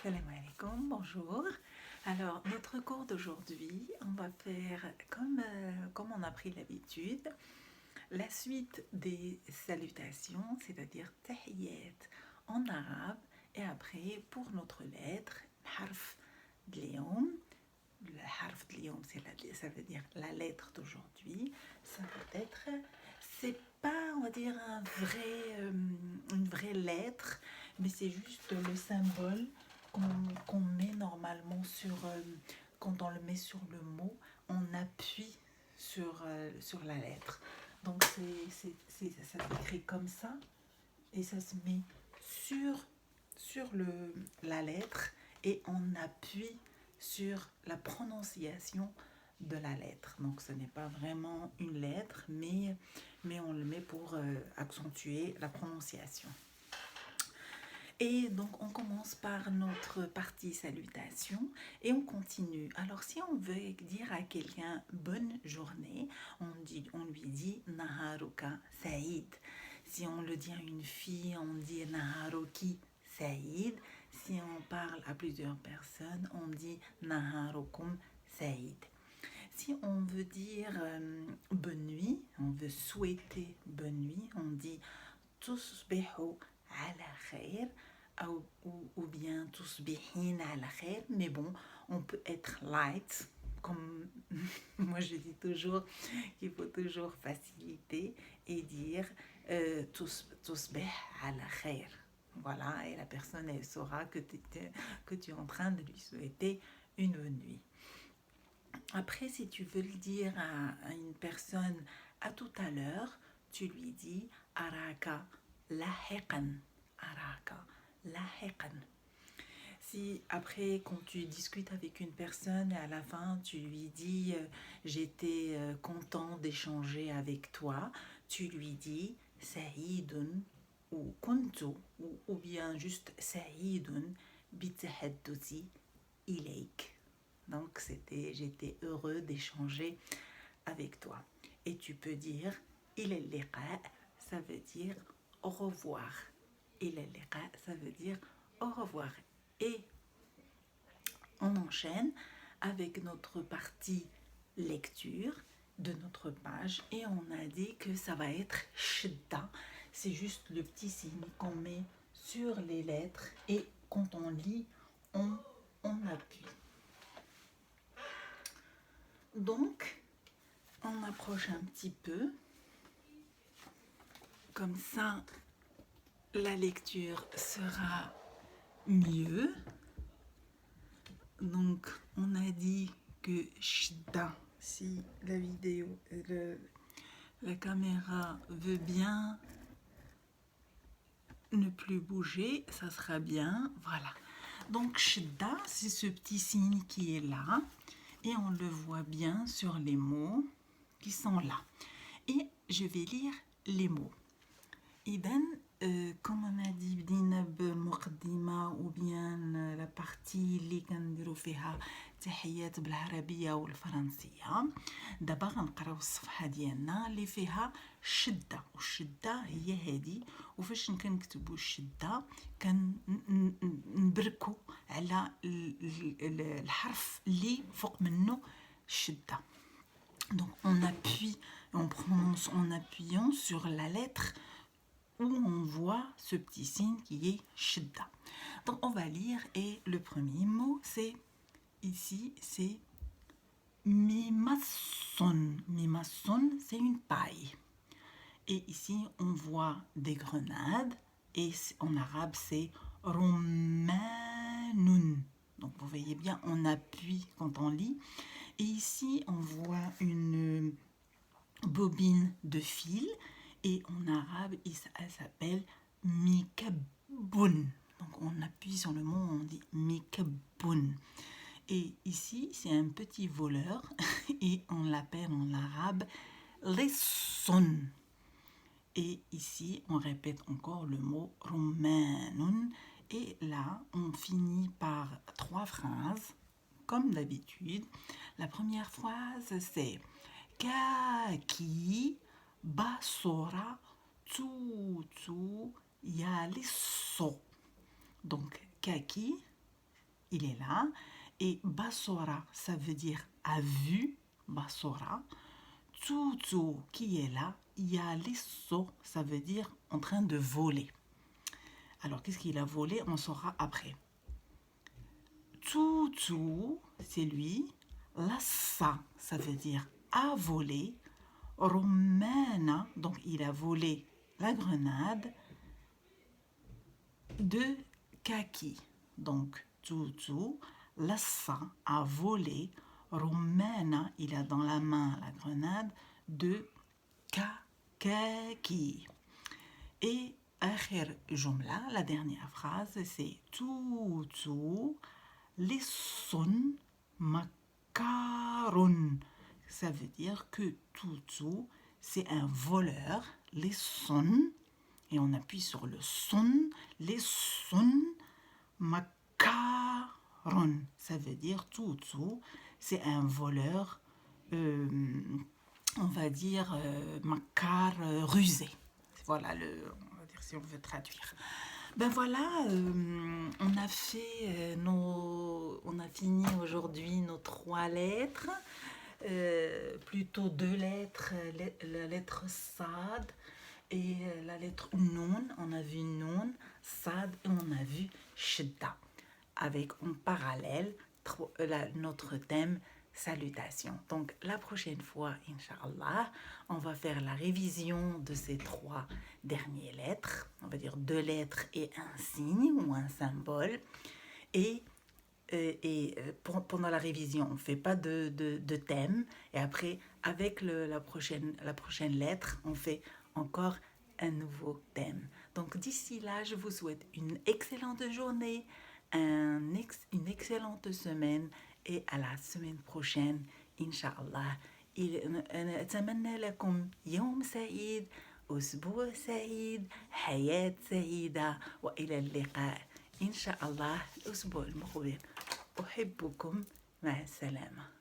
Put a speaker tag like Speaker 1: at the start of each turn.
Speaker 1: Salam alaikum, bonjour. Alors, notre cours d'aujourd'hui, on va faire comme on a pris l'habitude, la suite des salutations, c'est-à-dire tahiyyat en arabe, et après, pour notre lettre, harf d'liyom. Le harf d'liyom, ça veut dire la lettre d'aujourd'hui. Ça peut être, c'est pas, on va dire, une vraie lettre, mais c'est juste le symbole qu'on met normalement quand on le met sur le mot, on appuie sur la lettre. Donc ça s'écrit comme ça et ça se met sur la lettre et on appuie sur la prononciation de la lettre. Donc ce n'est pas vraiment une lettre, mais on le met pour accentuer la prononciation. Et donc, on commence par notre partie salutation et on continue. Alors, si on veut dire à quelqu'un bonne journée, on lui dit Naharuka Saïd. Si on le dit à une fille, on dit Naharuki Saïd. Si on parle à plusieurs personnes, on dit Naharukum Saïd. Si on veut dire bonne nuit, on veut souhaiter bonne nuit, on dit Tusbihu ala khair ou bien tusbihin ala khair, mais bon, on peut être light, comme moi je dis toujours qu'il faut toujours faciliter et dire tusbih ala khair. Voilà, et la personne elle saura que tu es en train de lui souhaiter une bonne nuit. Après, si tu veux le dire à une personne à tout à l'heure, tu lui dis araka lahiqan. Araka lahiqan. Si après, quand tu discutes avec une personne et à la fin tu lui dis j'étais content d'échanger avec toi, tu lui dis saïdun ou kuntu ou bien juste saïdun bitahadduthi ilayk. Donc j'étais heureux d'échanger avec toi. Et tu peux dire il est liqa, ça veut dire au revoir. Il est liqa, ça veut dire au revoir. Et on enchaîne avec notre partie lecture de notre page et on a dit que ça va être shidda. C'est juste le petit signe qu'on met sur les lettres et quand on lit, on appuie. Donc, on approche un petit peu. Comme ça, la lecture sera mieux. Donc, on a dit que shidda, si la vidéo, la caméra veut bien ne plus bouger, ça sera bien. Voilà. Donc, shidda, c'est ce petit signe qui est là. Et on le voit bien sur les mots qui sont là. Et je vais lire les mots. إذن comme on a dit بدينا بالمقدمة وبيان la partie اللي كنديروا فيها تحيات بالعربية والفرنسية. دابا غنقراو الصفحة ديالنا اللي فيها الشدة والشدة هي هذه وفاش كنكتبوا الشدة كنبركوا على الحرف اللي فوق منه الشدة. Donc on appuie, on prononce en appuyant sur la lettre où on voit ce petit signe qui est shidda. Donc on va lire et le premier mot c'est ici c'est mimasson. Mimasson c'est une paille. Et ici on voit des grenades et en arabe c'est romanun. Donc vous voyez bien on appuie quand on lit. Et ici on voit une bobine de fil. Et en arabe, elle s'appelle mikabun. Donc on appuie sur le mot, on dit mikabun. Et ici, c'est un petit voleur et on l'appelle en arabe lesson. Et ici, on répète encore le mot romanun. Et là, on finit par 3 phrases, comme d'habitude. La première phrase, c'est Kaki basora tutu yaliso. Donc kaki il est là. Et basora, ça veut dire a vu, basora. Tutu, qui est là. Yalisso, ça veut dire en train de voler. Alors, qu'est-ce qu'il a volé? On saura après. Tutu, c'est lui. Lassa, ça veut dire a volé. Romana, donc il a volé la grenade de kaki. Donc, Tutu, Lassa a volé. Romana, il a dans la main la grenade de kaki. Et akhir jumla, la dernière phrase, c'est Tutu, lissun macaron. Ça veut dire que Tutu, c'est un voleur, lissun, et on appuie sur le sun, lissun macaron. Ça veut dire Tutu, c'est un voleur, on va dire, macar, rusé. Voilà, on va dire si on veut traduire. Ben voilà, on a fait on a fini aujourd'hui nos 3 lettres, plutôt 2 lettres, la lettre Sad et la lettre Noun. On a vu Noun, Sad et on a vu Shidda. Avec en parallèle notre thème salutations. Donc la prochaine fois, Inch'Allah, on va faire la révision de ces 3 dernières lettres. On va dire 2 lettres et un signe ou un symbole. Et pendant la révision, on ne fait pas de thème. Et après, avec la prochaine lettre, on fait encore un nouveau thème. Donc d'ici là, je vous souhaite une excellente journée, une excellente semaine et à la semaine prochaine Inch'Allah. أتمنى لكم يوم سعيد، أسبوع سعيد، حياة سعيدة، وإلى اللقاء إن شاء الله الأسبوع المقبل. أحبكم، مع السلامة.